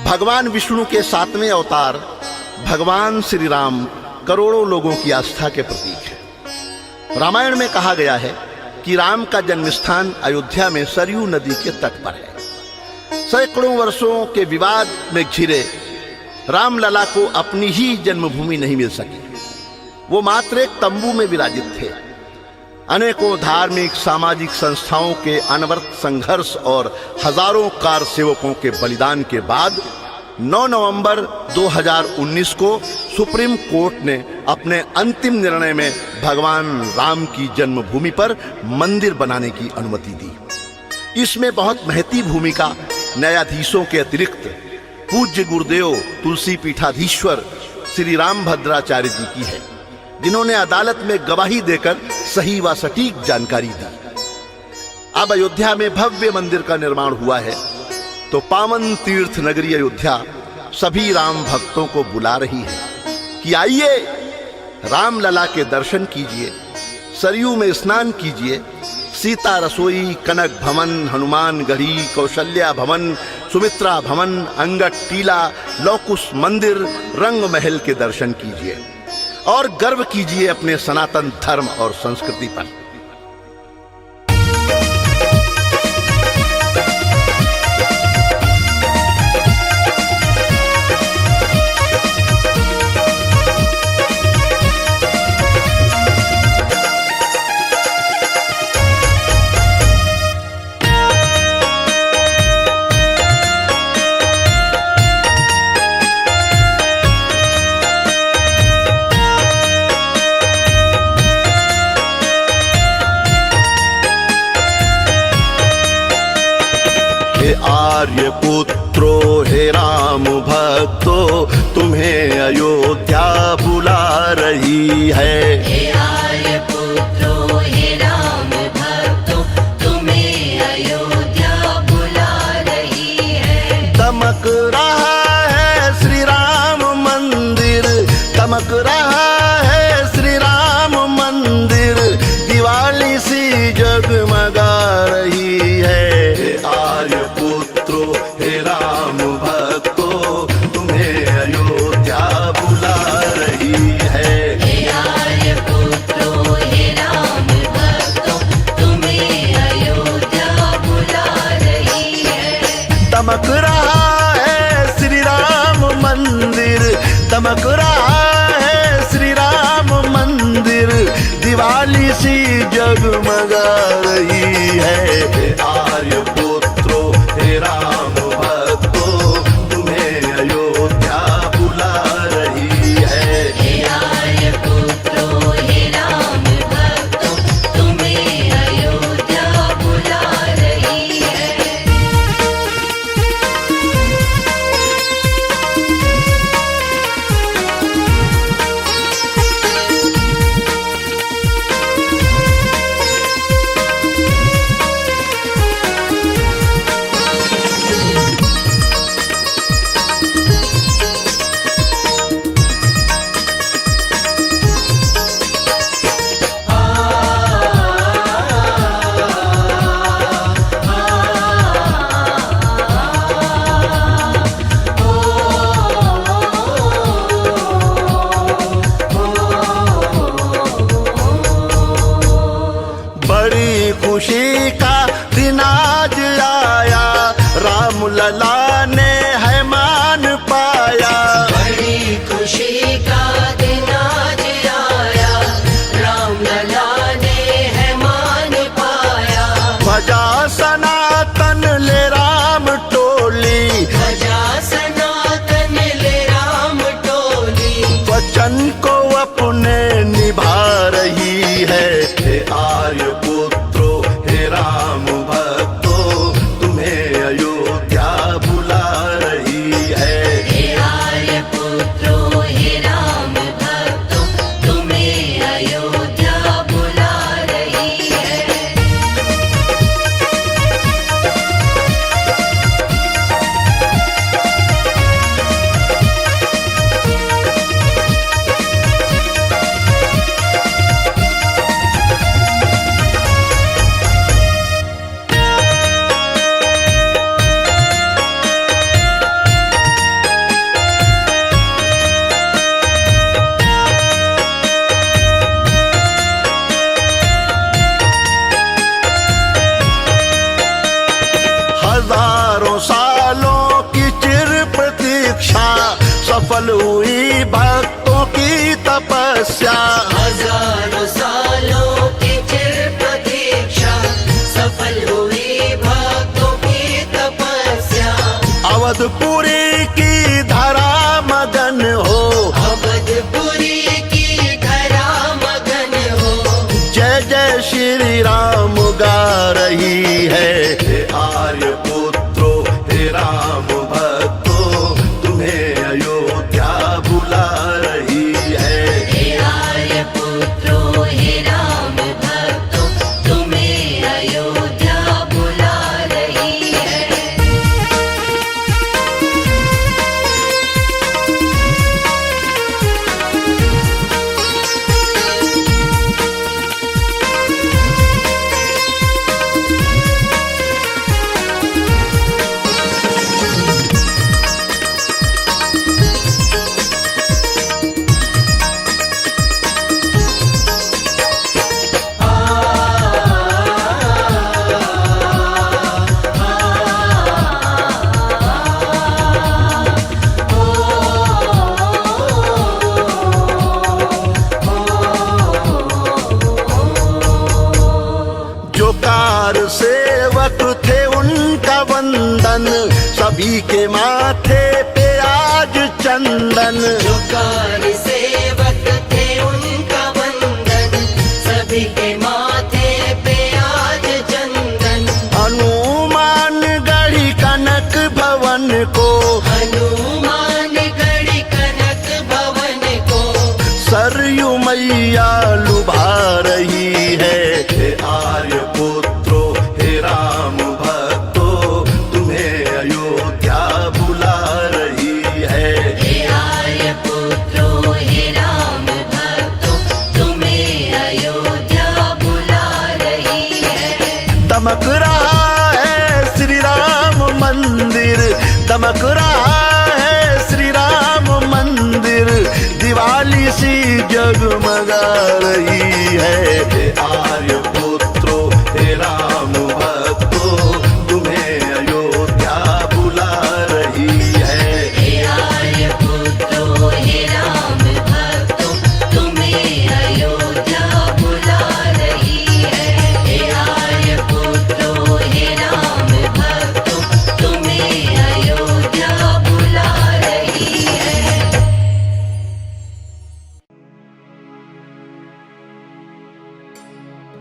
भगवान विष्णु के 7वें अवतार भगवान श्री राम करोड़ों लोगों की आस्था के प्रतीक है। रामायण में कहा गया है कि राम का जन्मस्थान अयोध्या में सरयू नदी के तट पर है। सैकड़ों वर्षों के विवाद में घिरे रामलला को अपनी ही जन्मभूमि नहीं मिल सकी। वो मात्र एक तंबू में विराजित थे। अनेकों धार्मिक सामाजिक संस्थाओं के अनवरत संघर्ष और हजारों कार सेवकों के बलिदान के बाद 9 नवंबर 2019 को सुप्रीम कोर्ट ने अपने अंतिम निर्णय में भगवान राम की जन्मभूमि पर मंदिर बनाने की अनुमति दी। इसमें बहुत महती भूमिका न्यायाधीशों के अतिरिक्त पूज्य गुरुदेव तुलसी पीठाधीश्वर श्री रामभद्राचार्य जी की है, जिन्होंने अदालत में गवाही देकर सही व सटीक जानकारी दी। अब अयोध्या में भव्य मंदिर का निर्माण हुआ है तो पावन तीर्थ नगरी अयोध्या सभी राम भक्तों को बुला रही है कि आइए रामलला के दर्शन कीजिए, सरयू में स्नान कीजिए, सीता रसोई, कनक भवन, हनुमान गढ़ी, कौशल्या भवन, सुमित्रा भवन, अंगट टीला, लौकुश मंदिर, रंग महल के दर्शन कीजिए और गर्व कीजिए अपने सनातन धर्म और संस्कृति पर। आर्य पुत्रो हे राम भक्तो, तुम्हें अयोध्या बुला रही है। हे आर्य पुत्रो हे राम भक्तो, तुम्हें अयोध्या बुला रही है। दमक रहा है श्री राम मंदिर, दमक रहा है श्री राम मंदिर, दिवाली सी जगमगा रही है। आर्य पुत्रो हे राम भक्तो, तुम्हें अयोध्या बुला रही है। हे आर्य पुत्रो हे राम भक्तो, तुम्हें अयोध्या बुला रही है। दमक रहा है श्री राम मंदिर, दमक रहा है श्री राम मंदिर, दिवाली सी जगमगा रही है। आर्य पुत्रो हे राम भक्तो, तुम्हें अयोध्या बुला रही है। हे आर्य पुत्रो हे राम भक्तो, तुम्हें अयोध्या बुला रही है। सफल हुई भक्तों की तपस्या। हजारों सालों की चिर प्रतीक्षा सफल हुई भक्तों की तपस्या। अवधपुरी की धरा मगन हो, अवधपुरी की धरा मगन हो। जय जय श्री राम गा रही है। हे आर्य पुत्रो, हे राम भक्तो, तुम्हें अयोध्या बुला रही है। हे आर्य पुत्रो, हे राम भक्तो, तुम्हें अयोध्या बुला रही है। जो कार सेवक थे उनका वंदन, सभी के माथे पे आज चंदन। जो कार सेवक थे उनका वंदन, सभी के माथे पे आज चंदन। हनुमान गढ़ी कनक भवन को, हनुमान गढ़ी कनक भवन को। सरयू मैया लुभा रही है। हे आर्य पुत्रो, हे राम भक्तो, तुम्हें अयोध्या बुला रही है। हे आर्य पुत्रो, हे राम भक्तो, तुम्हें अयोध्या बुला रही है। दमक रहा है श्री राम मंदिर, दमक रहा है श्री राम मंदिर, दिवाली सी जगमगा रही है। हे आर्य पुत्रो, हे राम भक्तो, तुम्हें अयोध्या बुला रही है। हे आर्य पुत्रो, हे राम भक्तो, तुम्हें अयोध्या बुला रही है। हे आर्य पुत्रो, हे राम भक्तो, तुम्हें अयोध्या बुला रही है।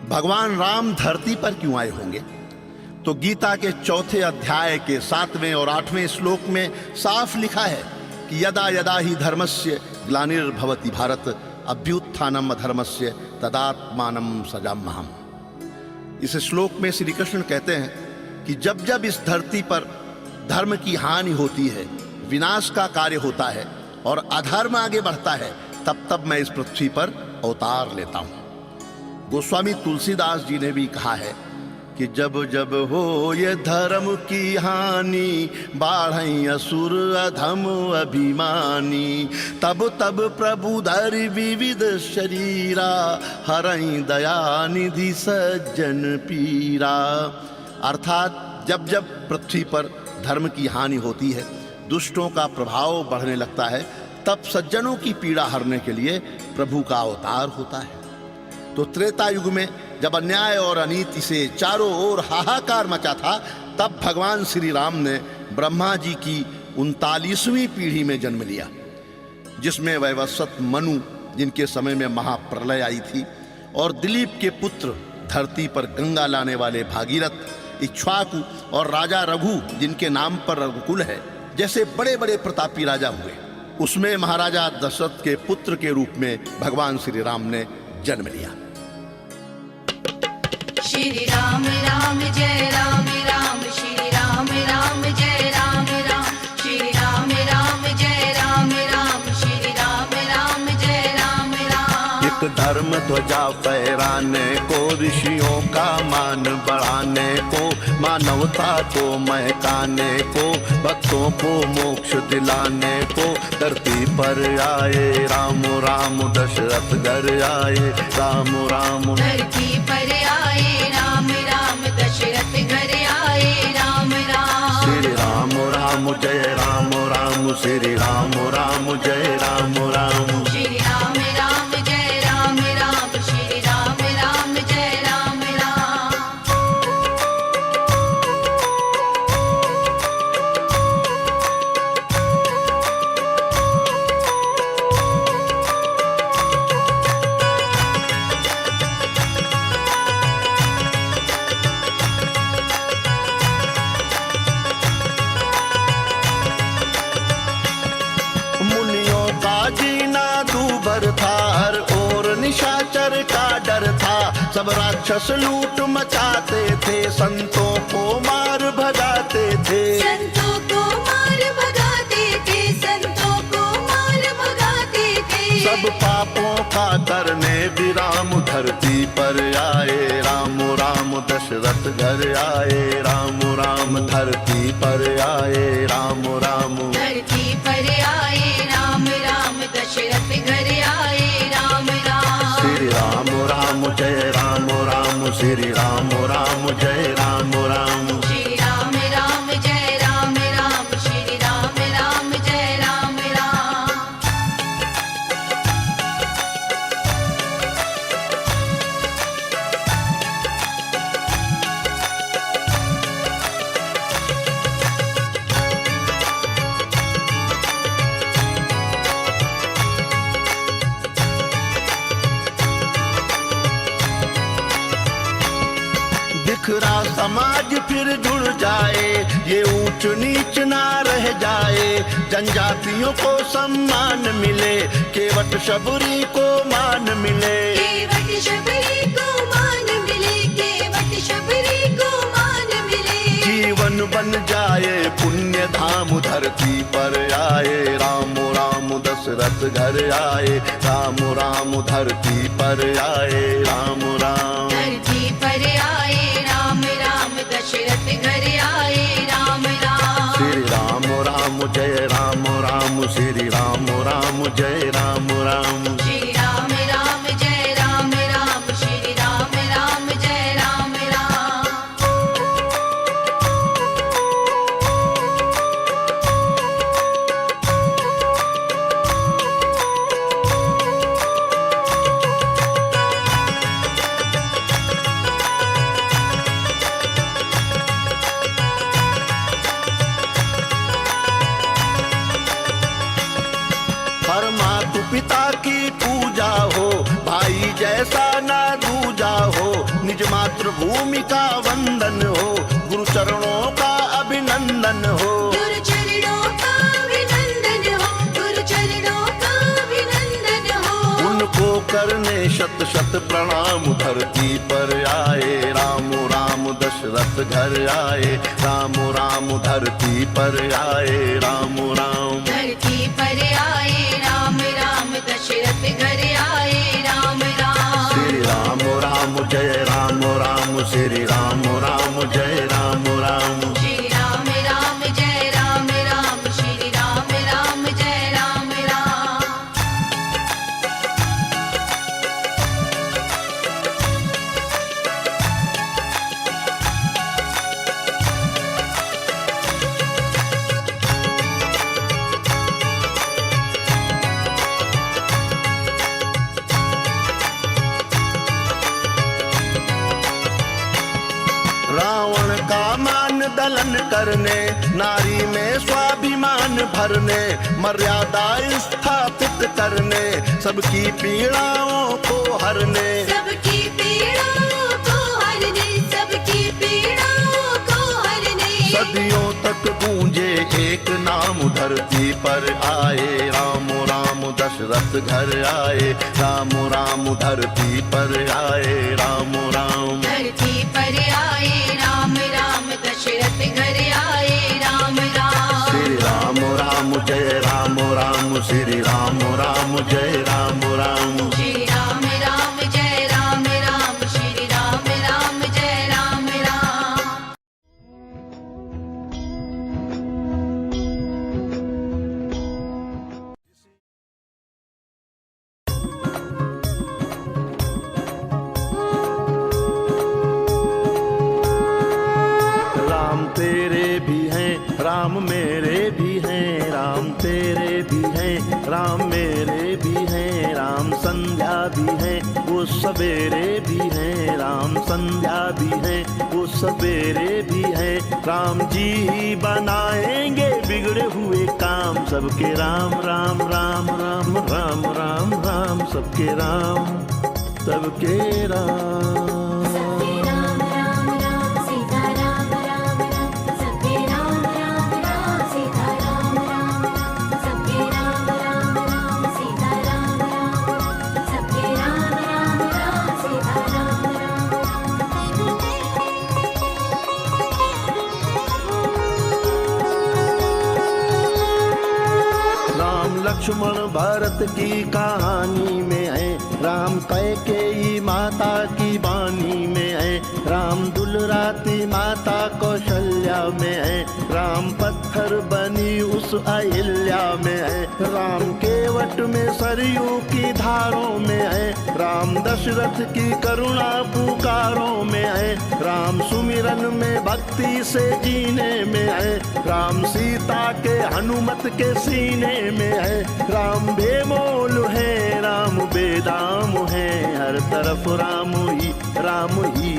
भगवान राम धरती पर क्यों आए होंगे? तो गीता के चौथे अध्याय के 7वें और 8वें श्लोक में साफ लिखा है कि यदा यदा ही धर्मस्य ग्लानिर्भवति भारत अभ्युत्थानम अधर्मस्य तदात्मानं सजाम्यहम्। इस श्लोक में श्री कृष्ण कहते हैं कि जब जब इस धरती पर धर्म की हानि होती है, विनाश का कार्य होता है और अधर्म आगे बढ़ता है, तब तब मैं इस पृथ्वी पर अवतार लेता हूं। गोस्वामी तुलसीदास जी ने भी कहा है कि जब जब हो ये धर्म की हानि, बाढ़ असुर अधम अभिमानी, तब तब प्रभु धरि विविध शरीरा, हरई दया निधि सज्जन पीरा। अर्थात जब जब पृथ्वी पर धर्म की हानि होती है, दुष्टों का प्रभाव बढ़ने लगता है, तब सज्जनों की पीड़ा हरने के लिए प्रभु का अवतार होता है। तो त्रेता युग में जब अन्याय और अनीति से चारों ओर हाहाकार मचा था, तब भगवान श्री राम ने ब्रह्मा जी की 39वीं पीढ़ी में जन्म लिया, जिसमें वैवस्वत मनु, जिनके समय में महाप्रलय आई थी, और दिलीप के पुत्र धरती पर गंगा लाने वाले भागीरथ, इक्ष्वाकु और राजा रघु, जिनके नाम पर रघुकुल है, जैसे बड़े बड़े प्रतापी राजा हुए। उसमें महाराजा दशरथ के पुत्र के रूप में भगवान श्री राम ने जन्म लिया। श्री राम राम जय राम राम, श्री राम राम जय राम राम, श्री राम राम जय राम राम, श्री राम राम जय राम राम। एक धर्म ध्वजा फहराने को, ऋषियों का मान बढ़ाने को, मानवता को महकाने को, भक्तों को मोक्ष दिलाने को, धरती पर आए राम राम, दशरथ घर आए राम राम। धरती पर आए राम राम, दशरथ घर आए राम राम। श्री राम राम जय राम राम, राम श्री राम राम जय राम राम। श्री राम राम जय राम राम श्री राम राम जय राम राम। मुनियों का जीना दूभर था, हर ओर निशाचर का डर था। सब राक्षस लूट मचाते थे, संतों को मार भगाते थे। संतों को मार भगाते थे, संतों को मार भगाते थे। सब पापों का करने विराम धरती पर आए, राम राम दशरथ घर आए। राम राम धरती पर आए, राम राम धरती पर आए, राम राम दशरथ घर आए, राम राम। श्री राम राम जय राम राम श्री राम राम जय राम राम। श्री राम राम जय राम राम श्री राम राम जय राम राम। बिखरा समाज फिर जुड़ जाए, ये ऊंच नीच ना रह जाए। जनजातियों को सम्मान मिले, केवट शबरी को मान मिले। केवट शबरी को मान मिले, केवट शबरी को मान मिले। जीवन बन जाए पुण्य धाम धरती पर आए, राम राम दशरथ घर आए। राम राम धरती पर आए, राम राम धरती पर आए, राम राम दशरथ घर आए, राम राम। श्री राम राम जय राम राम श्री राम राम जय राम राम। श्री राम राम जय राम राम श्री राम राम जय राम राम। हर मातु पिता की पूजा हो, भाई जैसा ना दूजा हो। निज मातृभूमि का वंदन हो, गुरु चरणों का अभिनंदन हो। गुरु चरणों का अभिनंदन हो, गुरु चरणों का अभिनंदन हो। उनको करने शत शत प्रणाम धरती पर आए, राम राम दशरथ घर आए। राम राम धरती पर आए, राम राम धरती पर आए, राम राम दशरथ घर आए, राम राम। श्री राम राम जय राम राम श्री राम राम जय राम राम। श्री राम राम जय राम राम श्री राम राम जय राम राम। रावण का मान दलन करने, नारी में स्वाभिमान भरने। मर्यादा स्थापित करने, सबकी पीड़ाओं को हरने। सबकी पीड़ाओं को हरने, सबकी पीड़ाओं को हरने। सदियों तक गूंजे एक नाम धरती पर आए, राम राम दशरथ घर आए। राम राम धरती पर आए, राम राम धरती पर आए, राम राम दशरथ घर आए, राम राम। श्री राम राम जय राम राम श्री राम राम जय राम राम। श्री राम राम जय राम राम श्री राम राम जय राम राम। राम तेरे भी हैं, राम मेरे भी हैं। राम राम मेरे भी हैं, राम संध्या भी है, वो सवेरे भी हैं, राम संध्या भी है, वो सवेरे भी है। राम जी ही बनाएंगे बिगड़े हुए काम, सबके राम राम राम राम राम राम राम, सबके राम सबके राम। सबके राम राम राम सीता राम राम राम, सबके राम राम राम सीता राम राम राम, सबके राम राम राम सीता राम राम राम, सबके राम राम राम सीता राम राम राम लक्ष्मण भरत की कहानी में है, राम कैकेयी माता की बानी में है, राम दुलराती माता कौशल्या में है, राम पत्थर बनी उस अहिल्या में है, राम केवट में सरयू की धारों में है, राम दशरथ की करुणा पुकारों में है, राम सुमिरन में भक्ति से जीने में है, राम सीता के हनुमत के सीने में है, राम बेमोल है, राम बेदाम है, हर तरफ राम ही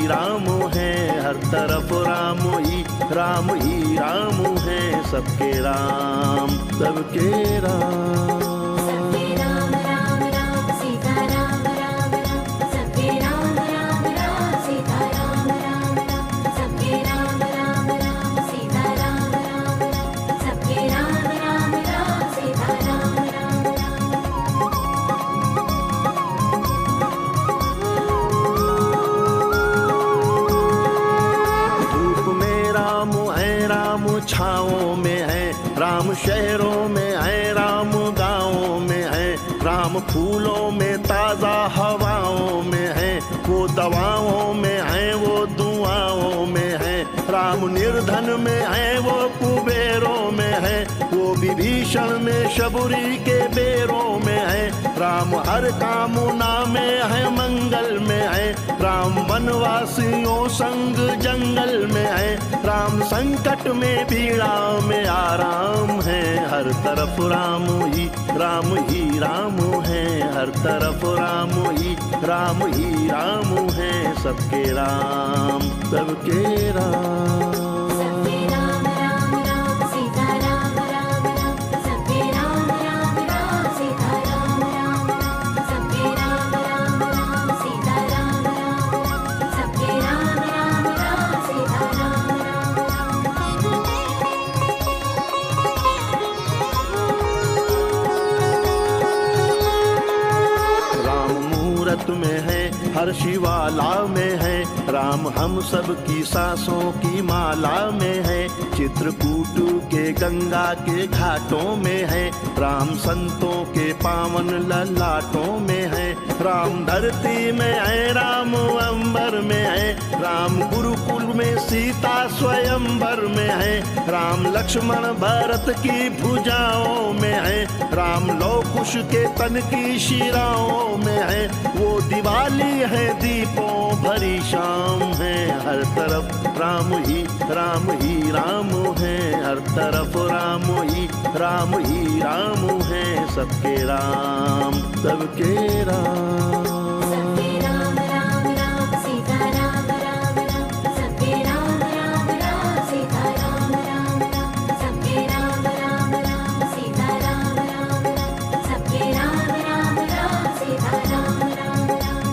राम है, हर तरफ राम ही राम है, सबके राम सबके राम। सबके राम राम राम सीता राम राम राम, सबके राम राम राम सीता राम राम राम, सबके राम राम राम सीता राम राम राम, सबके राम राम राम सीता राम राम राम। धूप में राम है, राम छाओं में है, राम शहरों में है, राम गाँवों में है, राम फूलों में ताजा हवाओं में है, वो दवाओं में है, वो दुआओं में है, राम निर्धन में है, वो कुबेरों में है, वो विभीषण में शबरी के बेरों में है, राम हर कामना में है, मंगल में है, राम वनवासियों संग जंगल में है, राम संकट में पीड़ा में आराम है, हर तरफ राम ही राम है, हर तरफ राम ही राम है, सबके राम सबके राम। सबके राम राम राम सीता राम राम राम, सबके राम राम राम सीता राम राम राम, सबके राम राम राम सीता राम राम राम, सबके राम राम राम सीता राम राम राम मूरत में है, हर शिवाला में है, राम हम सब की सांसों की माला में है, चित्रकूट के गंगा के घाटों में है, राम संतों के पावन ललाटों में है, राम धरती में है, राम अंबर में है, राम गुरुकुल में सीता स्वयंवर में है, राम लक्ष्मण भरत की भुजाओं में है, राम लौकुश के तन की शिराओं में है, वो दिवाली है दीपों भरी शाम है, हर तरफ राम ही राम है, हर तरफ राम ही राम है, सबके राम सबके राम। सबके राम राम राम सीता राम राम राम, सबके राम राम राम सीता राम राम राम, सबके राम राम राम सीता राम राम राम, सबके राम राम राम सीता राम राम राम।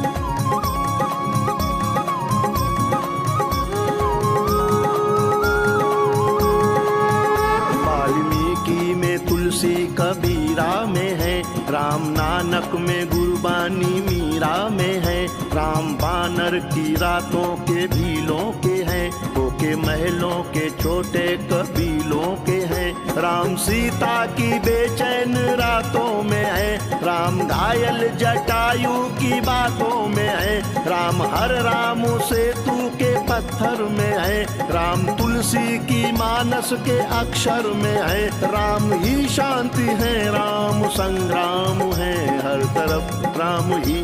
वाल्मीकि में तुलसी कबीरा में है, राम नानक में गुरबानी मीरा में है, राम बानर की रातों के भीलों के हैं, के महलों के छोटे कबीलों के हैं, राम सीता की बेचैन रातों में है, राम घायल जटायु की बातों में है, राम हर राम सेतु के पत्थर में है, राम तुलसी की मानस के अक्षर में है, राम ही शांति है, राम संग्राम है, हर तरफ राम ही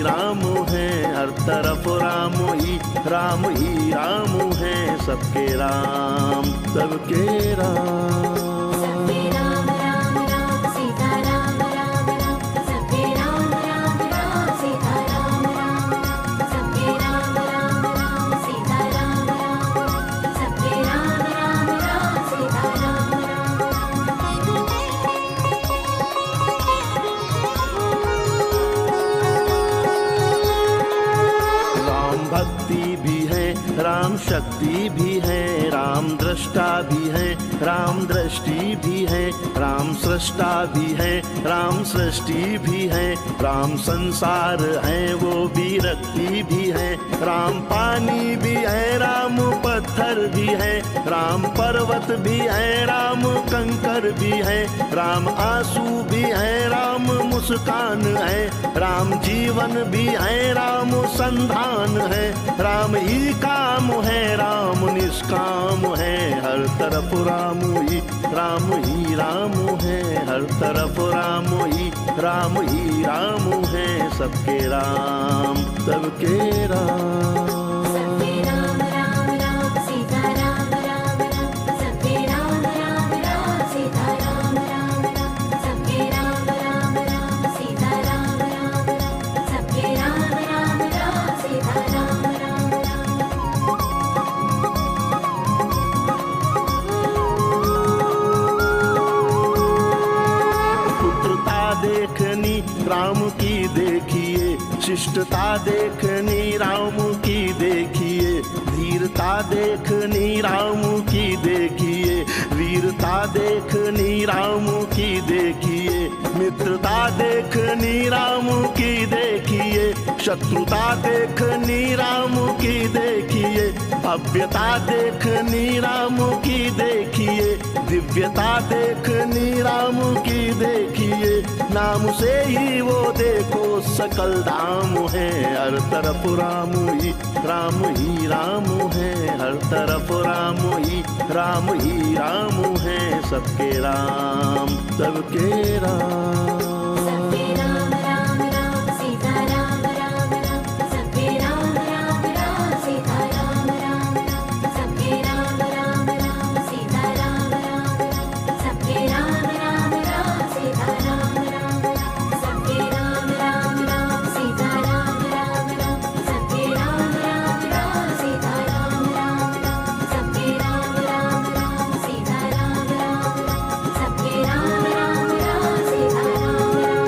राम है, हर तरफ राम ही राम है, सबके राम सबके राम। सबके राम राम राम सीता राम शक्ति भी है, राम दृष्टा भी है, राम दृष्टि भी है, राम सृष्टा भी है, राम सृष्टि भी है, राम संसार है वो विरक्ति भी है, राम पानी भी है, राम पत्थर भी है, राम पर्वत भी है, राम कंकर भी है, राम आंसू भी है, राम मुस्कान है, राम जीवन भी है, राम संधान है, राम ही काम है, राम निष्काम है, हर तरफ राम ही राम है, हर तरफ राम ही राम है, सबके राम सबके राम। सबके राम राम राम सीता राम राम राम, सबके राम राम राम सीता राम राम राम, सबके राम राम राम सीता राम राम राम, सबके राम राम राम सीता राम राम पुत्रता देखनी राम की देखिए, शिष्टता देखनी राम की देखिए, धीरता देखनी राम की देखिए, वीरता देखनी राम की देखिए, मित्रता देखनी राम की देखिए, शत्रुता देखनी राम की देखिए, भव्यता देखनी राम की देखिए, दिव्यता देखनी राम की देखिए, नाम से ही वो देखो सकल धाम है, हर तरफ राम ही राम है, हर तरफ राम ही राम है, सबके राम सबके राम। सबके राम राम राम सीता राम राम राम, सबके राम राम राम सीता राम राम राम, सबके राम राम राम सीता राम राम राम, सबके राम राम राम सीता राम राम राम, सबके राम राम राम सीता राम राम राम, सबके राम राम राम सीता राम राम राम, सबके राम राम राम सीता राम राम राम, सबके राम राम राम सीता राम राम।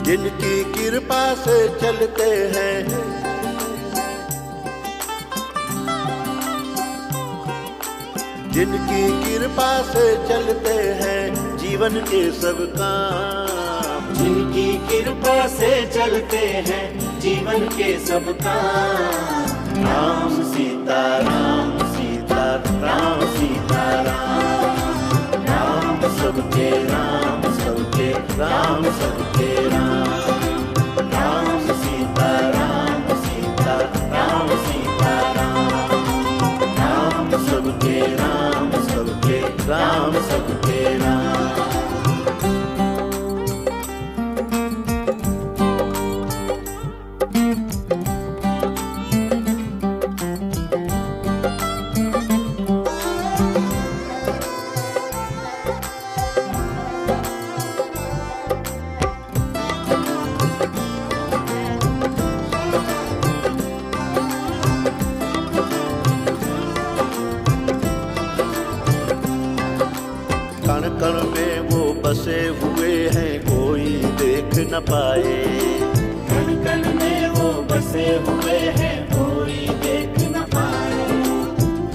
जिनकी कृपा से चलते हैं, जिनकी कृपा से चलते हैं जीवन के सब काम, जिनकी कृपा से चलते हैं जीवन के सब काम। राम सीता राम सीता राम सीता राम, राम सबके राम सबके राम सबके राम, राम सीता राम सीता राम सीता राम, राम सबके राम सबके राम सबके राम। कण कण में वो बसे हुए हैं कोई देख न पाए, कण कण में वो बसे हुए हैं कोई देख न पाए।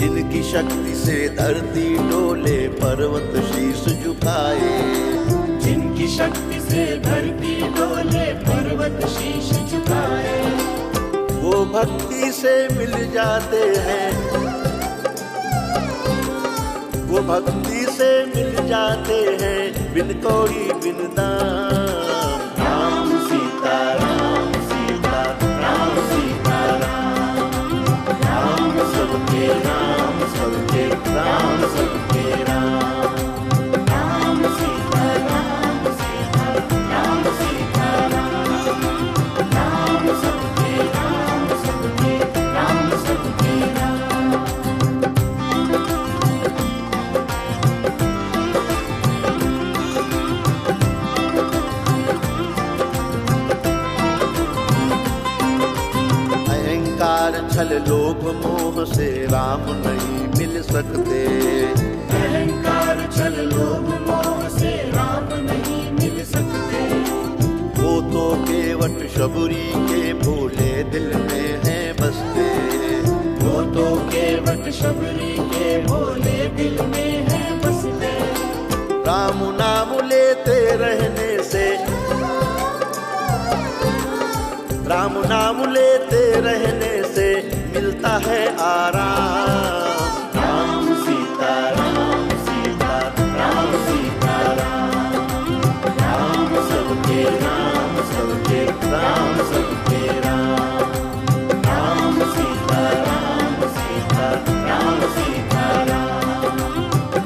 जिनकी शक्ति से धरती डोले पर्वत शीश झुकाए, जिनकी शक्ति से धरती डोले पर्वत शीश झुकाए। वो भक्ति से मिल जाते हैं, वो भक्ति से मिल जाते हैं बिन कौड़ी बिन दाम। राम सीता राम सीता राम सीता राम, राम सबके राम सबके राम सबके राम, राम सीता राम सीता राम सीता राम, राम सबके राम सबके राम सबके राम। छल लोभ मोह से राम नहीं मिल सकते। अहंकार छल लोभ मोह से राम नहीं मिल सकते। वो तो केवट शबरी के भोले दिल में है बसते। वो तो केवट शबरी के भोले दिल में है बसते। राम नाम लेते रहने से, राम नाम लेते रहने से मिलता है आराम। राम सीता राम सीता राम सीता राम। राम सबके राम सबके राम सबके राम। राम सीता राम सीता राम सीता राम।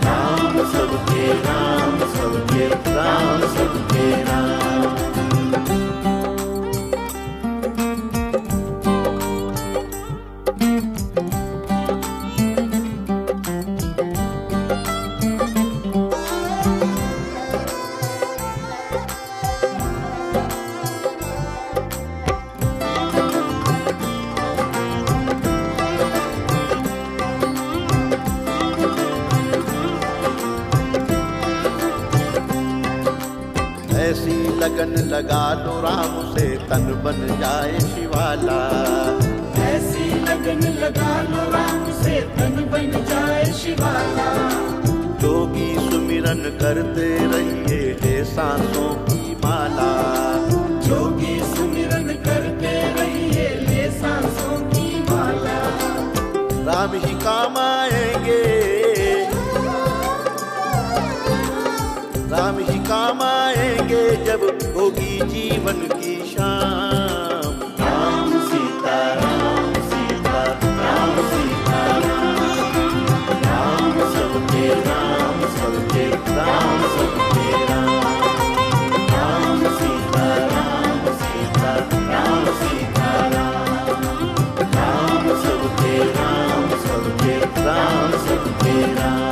राम सबके राम सबके राम सबके राम। ऐसी लगन लगा लो राम से तन बन जाए शिवाला। ऐसी लगन लगा लो राम से तन बन जाए शिवाला। जोगी सुमिरन करते रहिए हे सांसों की माला। जोगी सुमिरन करते रहिए ले सांसों की माला। राम ही काम आएंगे, राम ही काम आएंगे जब होगी जीवन की शाम। राम सीता राम सीता राम सीता राम। राम सबके राम सबके राम सबके राम। राम सीता राम सीता राम सीता राम। राम सबके राम सबके राम सबके राम।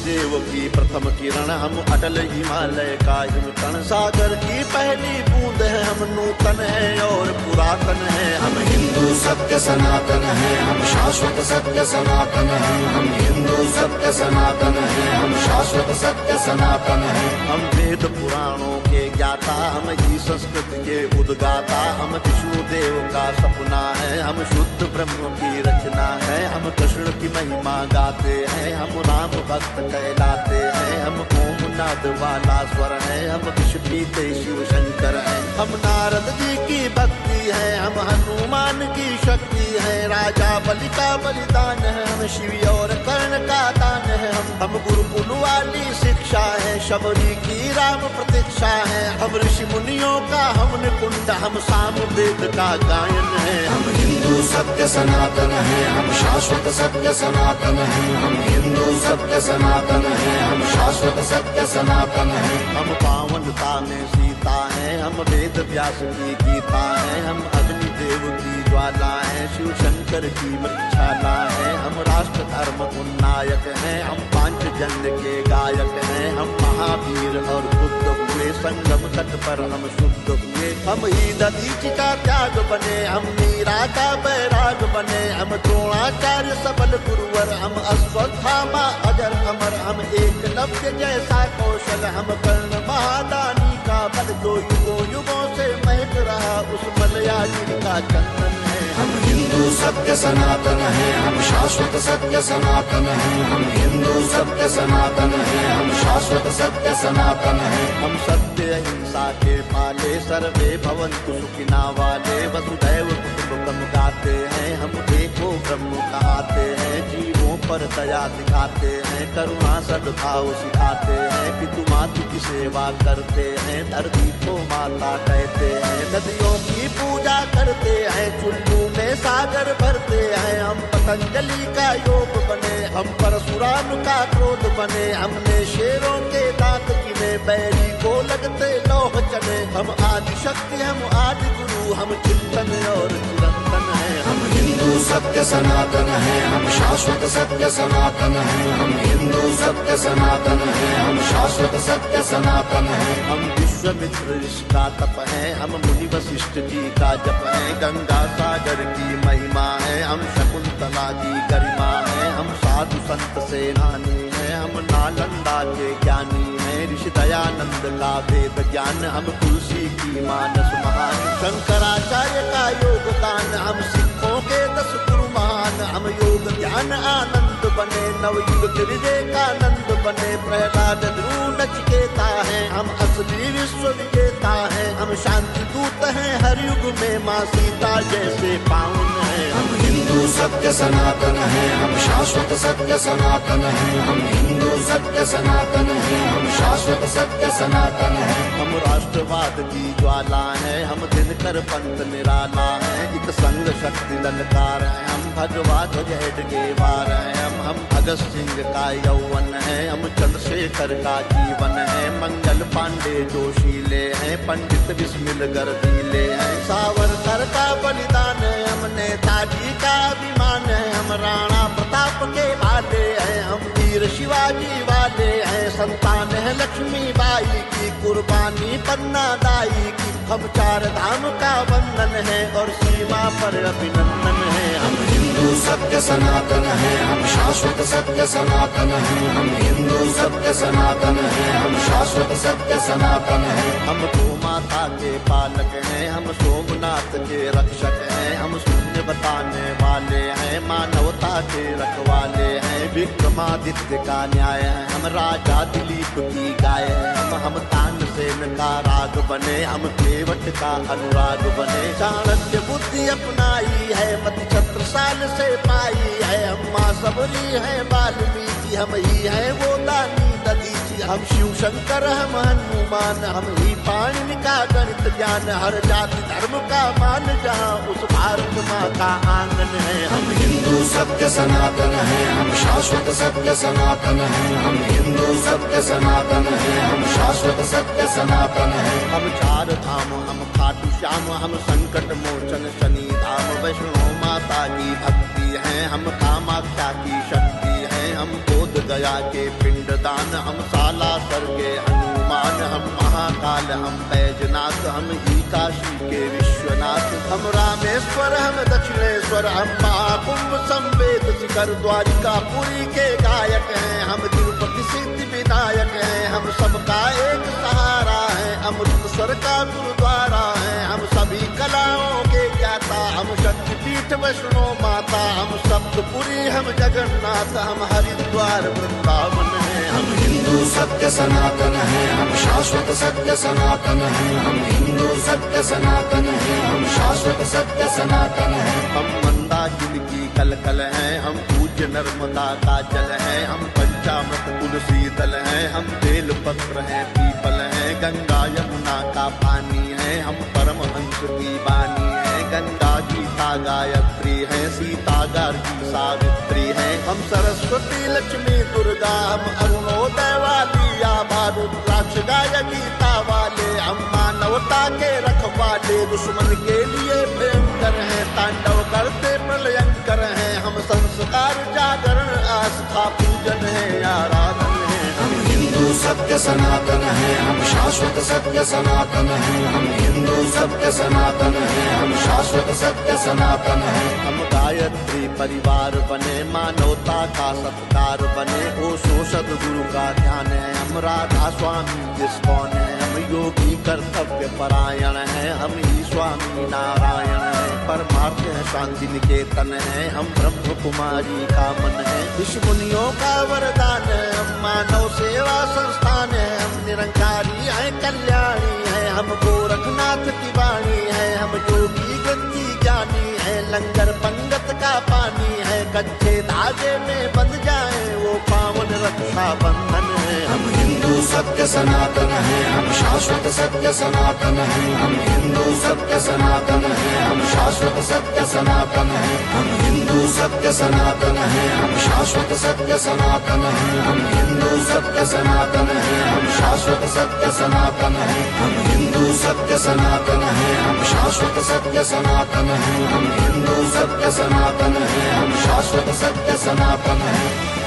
देव की प्रथम किरण हम अटल हिमालय का हिमकण। सागर की पहली बूंद है हम नूतन है और पुरातन है। हम हिंदू सत्य सनातन है, हम शाश्वत सत्य सनातन है। हम हिंदू सत्य सनातन है, हम शाश्वत सत्य सनातन है। हम वेद पुराणों के ज्ञाता, हम ही संस्कृत के उद्गाता। हम विष्णु देव का सपना है, हम शुद्ध ब्रह्म की रचना है। हम कृष्ण की महिमा गाते हैं, हम राम भक्त कहलाते हैं। हम ओम नाद वाला स्वर है, हम विष पीते शिव शंकर है। हम नारद जी की भक्ति है, हम हनुमान की शक्ति है। राजा बलि का बलिदान है, हम शिव और कर्ण का दान है। हम गुरुकुल वाली शिक्षा है, शबरी की राम प्रतीक्षा है। हम ऋषि मुनियों का हमने कुंड, हम साम वेद का गायन है। हम हिंदू सत्य सनातन है, हम शाश्वत सत्य सनातन है। हम हिंदू सत्य सनातन है, हम शाश्वत सत्य सनातन है। हम पावनता में सीता है, हम वेद व्यास की गीता है। हम अग्नि देव की ज्वाला है, शिव शंकर की वृक्षाला है। हम राष्ट्र धर्म उन्नायक हैं, हम पांचजन्य के गायक हैं। हम महावीर और बुद्ध हुए, संगम तट पर हम शुद्ध हुए। हम ही दधीचि का त्याग बने, हम मीरा का बैराग बने। हम द्रोणाचार्य सबल गुरुवर, हम अश्वत्थामा अजर अमर। हम एकलव्य जैसा कौशल, हम कर्ण महादानी का बल। जो युगों युगों से महक रहा उस मलयाजी का चंदन है। हम हिंदू सत्य सनातन है, हम शाश्वत सत्य सनातन है। हम हिंदू सत्य सनातन है, हम शाश्वत सत्य सनातन है। हम सत्य अहिंसा के पाले, सर्वे भवन्तु सुखिना वाले। वसुधैव कुटुम्बकम् गाते हैं, हम देखो ब्रह्म कहाते हैं। जीवों पर दया दिखाते हैं, करुणा सद्भाव सिखाते हैं। पितु मातु की सेवा करते हैं, धरती को माता कहते हैं। नदियों की पूजा करते हैं, चुल्लू में सागर भरते हैं। हम पतंजलि का योग बने, हम परशुराम का क्रोध बने। हमने शेरों के दांत गिने, बैरी को लगते लौह चने। हम आदि शक्ति, हम आदि गुरु, हम चिंतन और चिरंतन है। हम हिंदू हिंदू सत्य सनातन है, हम शाश्वत सत्य सनातन है, हम हिंदू सत्य सनातन है, हम शाश्वत सत्य सनातन है। हम विश्वामित्र ऋषि का तप है, हम मुनि वशिष्ठ जी का जप है, गंगा सागर की महिमा है, हम शकुंतला की गरिमा है, हम साधु संत सेनानी है, हम नालंदा के ज्ञानी है, ऋषि दयानंद का वेद ज्ञान, हम तुलसी की मानस महान, शंकराचार्य का योगदान, हम सिखों के 10 गुरु महान, हम योग ज्ञान आनंद बने, नवयुग विवेकानंद बने, प्रहलाद ध्रुव नचिकेता है, हम असली विश्व विजेता है, हम शांति दूत हैं हर युग में, माँ सीता जैसे पावन है। हम हिंदू सत्य सनातन है, हम शाश्वत सत्य सनातन है, हम हिंदू सत्य सनातन है, हम शाश्वत सत्य सनातन है। हम राष्ट्रवाद की ज्वाला है, हम दिनकर पंथ निराला है, एक संग शक्ति ललकार है, हम भगवा ध्वज हेडगेवार है, हम भगत सिंह का यौवन है, हम चंद्रशेखर का जीवन है, मंगल पांडे जोशीले हैं, पंडित बिस्मिल गर्दीले हैं, सावरकर का बलिदान है, हम नेताजी का अभिमान है, हम राणा प्रताप के वाले हैं, हम वीर शिवाजी वाले हैं, संतान है लक्ष्मीबाई की, कुर्बानी पन्ना दाई की, हम 4 धाम का वंदन है और सीमा पर अभिनंदन है। हम हिंदू सत्य सनातन है, हम शाश्वत सत्य सनातन है, हम हिंदू सत्य सनातन है, हम शाश्वत सत्य सनातन है। हम गौ माता के पालक हैं, हम सोमनाथ के रक्षक हैं, हम शून्य बताने वाले हैं, मानवता के रखवाले हैं, विक्रमादित्य का न्याय है, हम राजा दिलीप की गाय है, हम तानसेन का राग बने, हम केवट का अनुराग बने, चाणक्य बुद्धि अपनाई है, मति छत्रसाल से पाई है, हम माँ सबरी है वाल्मीकि, हम ही है वो दानी दधीचि, हम शिव शंकर हम हनुमान, हम ही पाणिनि का गणित ज्ञान, हर जाति धर्म का मान जहाँ उस भारत माँ का आंगन है। हम हिंदू सत्य सनातन है, हम शाश्वत सत्य सनातन है, हम हिंदू सत्य सनातन है, हम शाश्वत सत्य सनातन है। हम 4 धाम, हम खाटू श्याम, हम संकट मोचन शनि धाम, वैष्णो माता की भक्ति है, हम कामाख्या की शक्ति है, हम बोध गया के पिंडदान, हम सालासर के हनुमान, हम महाकाल, हम बैजनाथ, हम ही काशी के विश्वनाथ, हम रामेश्वर, हम दक्षिणेश्वर, हम महाकुंभ संवेद शिखर द्वारिकापुरी के गायक हैं, हम तिरुपति सिद्धि विनायक हैं, हम सबका एक सहारा है, अमृतसर का गुरुद्वारा है, हम सभी कलाओं के ज्ञाता, हम शक्तिपीठ वैष्णो माता, हम सप्तपुरी, हम जगन्नाथ, हम हरिद्वार वृंदावन है। हम हिंदू सत्य सनातन है, हम शाश्वत सत्य सनातन है, हम हिंदू सत्य सनातन है, हम शाश्वत सत्य सनातन है। हम मंदाकिनी की कलकल हैं, हम पूज्य नर्मदा का जल है, हम पंचामृत तुलसी दल हैं, हम बेल पत्र हैं, पीपल हैं, गंगा यमुना का पानी है, हम परमहंस की वाणी है, गंगा गीता गायत्री है, सीता गार्गी सावित्री है, हम सरस्वती लक्ष्मी दुर्गा, हम अरुणोदय वाली या रुद्राक्ष गाय गीता वाले, हम मानवता के रखवाले, दुश्मन के लिए भयंकर हैं, तांडव करते प्रलयंकर हैं, हम संस्कार जागरण आस्था पूजन है, आराधन है। हम हिंदू सत्य सनातन है, हम शाश्वत सत्य सनातन है, हम हिंदू सत्य सनातन है, हम शाश्वत सत्य सनातन है। हम गायत्री परिवार बने, मानवता का सत्कार बने, ओ सदगुरु का ध्यान है, हम राधा स्वामी जिसकौन है, हम योगी कर्तव्य परायण है, हम ही स्वामी नारायण है, परमार्थ है शांति निकेतन है, हम ब्रह्म कुमारी का मन है, ऋषि मुनियों का वरदान है, हम मानव सेवा संस्थान है, हम निरंकारी है कल्याणी है, हम गोरखनाथ की वाणी है, हम योगी गंजी ज्ञानी है, लंगर पंगत का पानी है, कच्चे धागे में बंध जाए वो पावन रक्षा बंधन है। हम हिंदू सत्य सनातन है, हम शाश्वत सत्य सनातन है, हम हिंदू सत्य सनातन है, हम शाश्वत सत्य सनातन है, हम हिंदू सत्य सनातन है, हम शाश्वत सत्य सनातन है, हम हिंदू सत्य सनातन है, हम शाश्वत सत्य सनातन है, हम हिंदू सत्य सनातन है, हम शाश्वत सत्य सनातन है, हम हिंदू सत्य सनातन है, हम शाश्वत सत्य सनातन है।